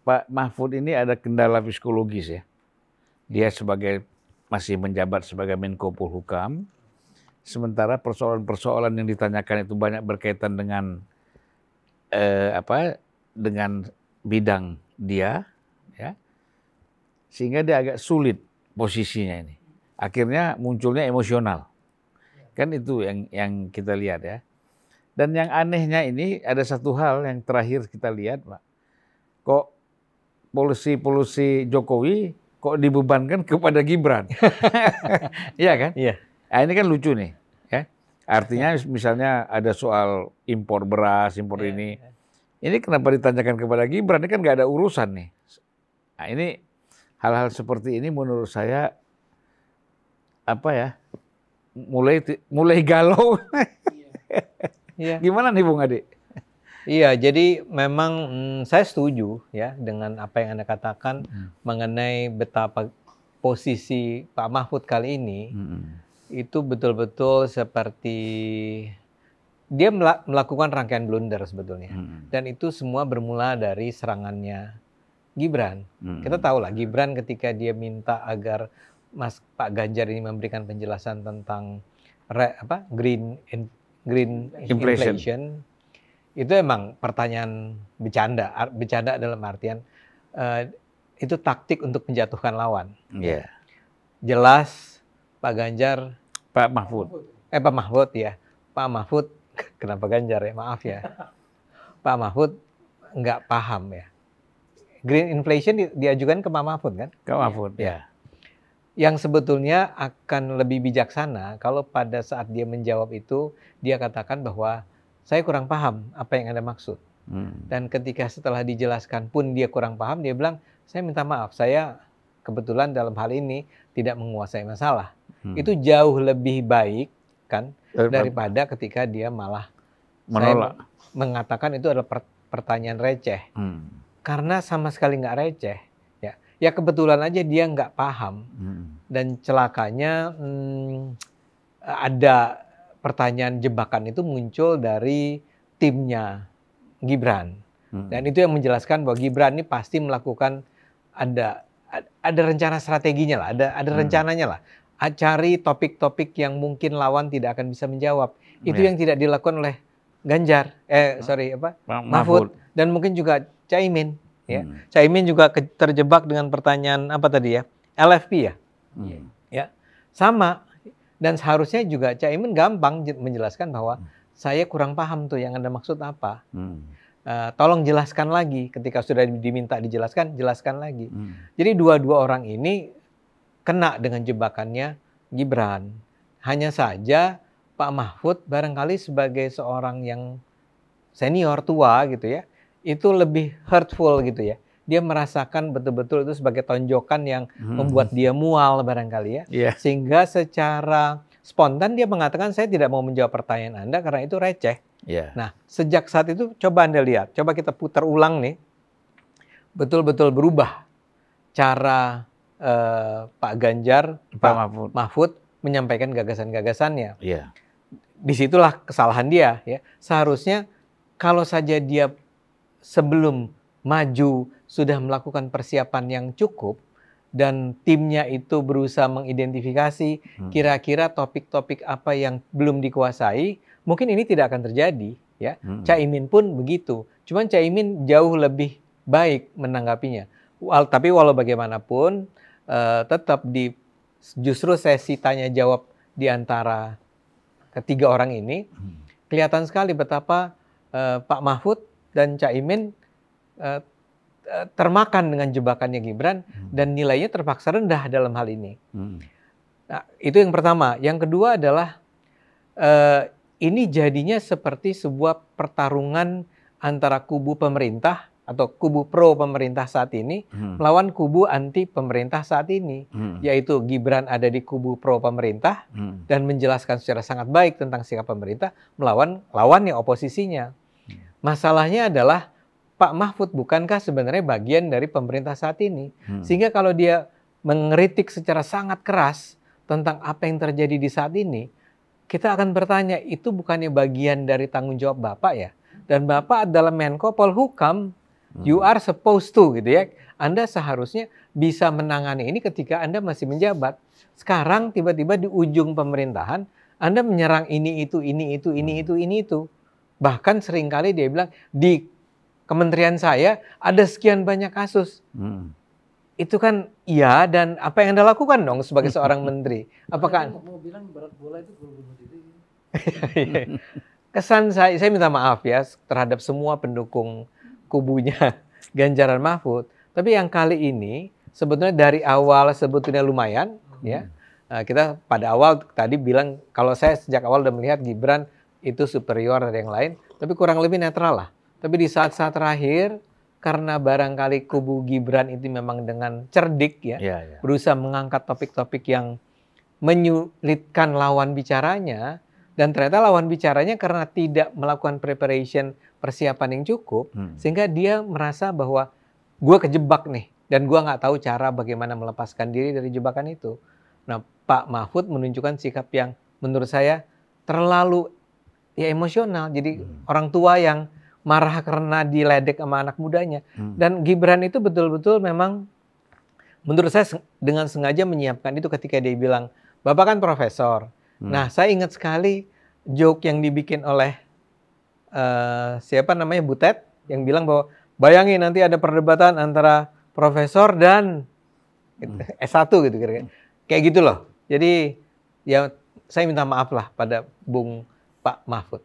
Pak Mahfud ini ada kendala psikologis ya. Dia masih menjabat sebagai Menko Polhukam, sementara persoalan-persoalan yang ditanyakan itu banyak berkaitan dengan dengan bidang dia, ya, sehingga dia agak sulit posisinya ini. Akhirnya munculnya emosional, kan itu yang kita lihat ya. Dan yang anehnya ini ada satu hal yang terakhir kita lihat, Pak. Kok polusi Jokowi kok dibebankan kepada Gibran? Iya kan? Iya. Nah, ini kan lucu nih, ya. Artinya misalnya ada soal impor beras, impor ini. Ini kenapa ditanyakan kepada Gibran? Ini kan nggak ada urusan nih. Nah, ini hal-hal seperti ini menurut saya mulai galau. Iya. Gimana nih Bung Ade? Iya, jadi memang saya setuju ya dengan apa yang Anda katakan mengenai betapa posisi Pak Mahfud kali ini itu betul-betul seperti dia melakukan rangkaian blunder sebetulnya. Dan itu semua bermula dari serangannya Gibran. Kita tahu lah Gibran ketika dia minta agar Pak Ganjar ini memberikan penjelasan tentang green inflation. Itu emang pertanyaan bercanda dalam artian itu taktik untuk menjatuhkan lawan. Yeah. Jelas Pak Mahfud ya. Pak Mahfud, kenapa Ganjar ya? Maaf ya. Pak Mahfud nggak paham ya. Green inflation diajukan ke Pak Mahfud kan? Ke Mahfud ya. Yang sebetulnya akan lebih bijaksana kalau pada saat dia menjawab itu dia katakan bahwa saya kurang paham apa yang Anda maksud. Dan ketika setelah dijelaskan pun dia kurang paham, dia bilang, saya minta maaf, saya kebetulan dalam hal ini tidak menguasai masalah. Itu jauh lebih baik kan daripada ketika dia malah menolak. Saya mengatakan itu adalah pertanyaan receh. Karena sama sekali nggak receh. Ya kebetulan aja dia nggak paham. Dan celakanya ada pertanyaan jebakan itu muncul dari timnya Gibran. Dan itu yang menjelaskan bahwa Gibran ini pasti melakukan ada rencana strateginya lah, ada rencananya lah. Cari topik-topik yang mungkin lawan tidak akan bisa menjawab. Itu yang tidak dilakukan oleh Mahfud dan mungkin juga Caimin ya. Caimin juga terjebak dengan pertanyaan apa tadi ya? LFP ya. Ya. Sama. Dan seharusnya juga Caimin gampang menjelaskan bahwa saya kurang paham tuh yang Anda maksud apa. Tolong jelaskan lagi. Ketika sudah diminta dijelaskan, jelaskan lagi. Jadi dua orang ini kena dengan jebakannya Gibran. Hanya saja Pak Mahfud barangkali sebagai seorang yang senior tua gitu ya, itu lebih hurtful gitu ya. Dia merasakan betul-betul itu sebagai tonjokan yang membuat dia mual barangkali ya. Sehingga secara spontan dia mengatakan saya tidak mau menjawab pertanyaan Anda karena itu receh. Nah, sejak saat itu coba Anda lihat, coba kita putar ulang nih. Betul-betul berubah cara Pak Ganjar, Pak Mahfud menyampaikan gagasan-gagasannya. Disitulah kesalahan dia ya. Seharusnya kalau saja dia sebelum maju sudah melakukan persiapan yang cukup dan timnya itu berusaha mengidentifikasi kira-kira topik-topik apa yang belum dikuasai, mungkin ini tidak akan terjadi ya. Caimin pun begitu. Cuman Caimin jauh lebih baik menanggapinya. Tapi walau bagaimanapun tetap justru sesi tanya jawab di antara ketiga orang ini kelihatan sekali betapa Pak Mahfud dan Caimin termakan dengan jebakannya Gibran dan nilainya terpaksa rendah dalam hal ini. Nah, itu yang pertama. Yang kedua adalah ini jadinya seperti sebuah pertarungan antara kubu pemerintah atau kubu pro pemerintah saat ini melawan kubu anti pemerintah saat ini, yaitu Gibran ada di kubu pro pemerintah dan menjelaskan secara sangat baik tentang sikap pemerintah melawan lawannya oposisinya. Masalahnya adalah Pak Mahfud bukankah sebenarnya bagian dari pemerintah saat ini? Sehingga kalau dia mengkritik secara sangat keras tentang apa yang terjadi di saat ini, kita akan bertanya, itu bukannya bagian dari tanggung jawab Bapak ya? Dan Bapak adalah Menko Polhukam. You are supposed to gitu ya. Anda seharusnya bisa menangani ini ketika Anda masih menjabat. Sekarang tiba-tiba di ujung pemerintahan Anda menyerang ini itu. Bahkan seringkali dia bilang di kementerian saya ada sekian banyak kasus. Itu kan iya, dan apa yang Anda lakukan dong sebagai seorang menteri? Apakah mau bilang berat bola itu gol bunuh diri? Kesan saya minta maaf ya terhadap semua pendukung kubunya Ganjar dan Mahfud. Tapi yang kali ini sebetulnya dari awal sebetulnya lumayan ya. Kita pada awal tadi bilang kalau saya sejak awal udah melihat Gibran itu superior dari yang lain, tapi kurang lebih netral lah. Tapi di saat-saat terakhir karena barangkali kubu Gibran itu memang dengan cerdik ya, berusaha mengangkat topik-topik yang menyulitkan lawan bicaranya, dan ternyata lawan bicaranya karena tidak melakukan persiapan yang cukup, sehingga dia merasa bahwa gue kejebak nih, dan gue nggak tahu cara bagaimana melepaskan diri dari jebakan itu. Nah, Pak Mahfud menunjukkan sikap yang menurut saya terlalu ya emosional. Jadi orang tua yang marah karena diledek sama anak mudanya. Dan Gibran itu betul-betul memang menurut saya dengan sengaja menyiapkan itu ketika dia bilang, Bapak kan profesor. Nah, saya ingat sekali joke yang dibikin oleh siapa namanya Butet yang bilang bahwa bayangin nanti ada perdebatan antara profesor dan S1 gitu kira-kira. Kayak gitu loh. Jadi ya saya minta maaf lah pada Pak Mahfud.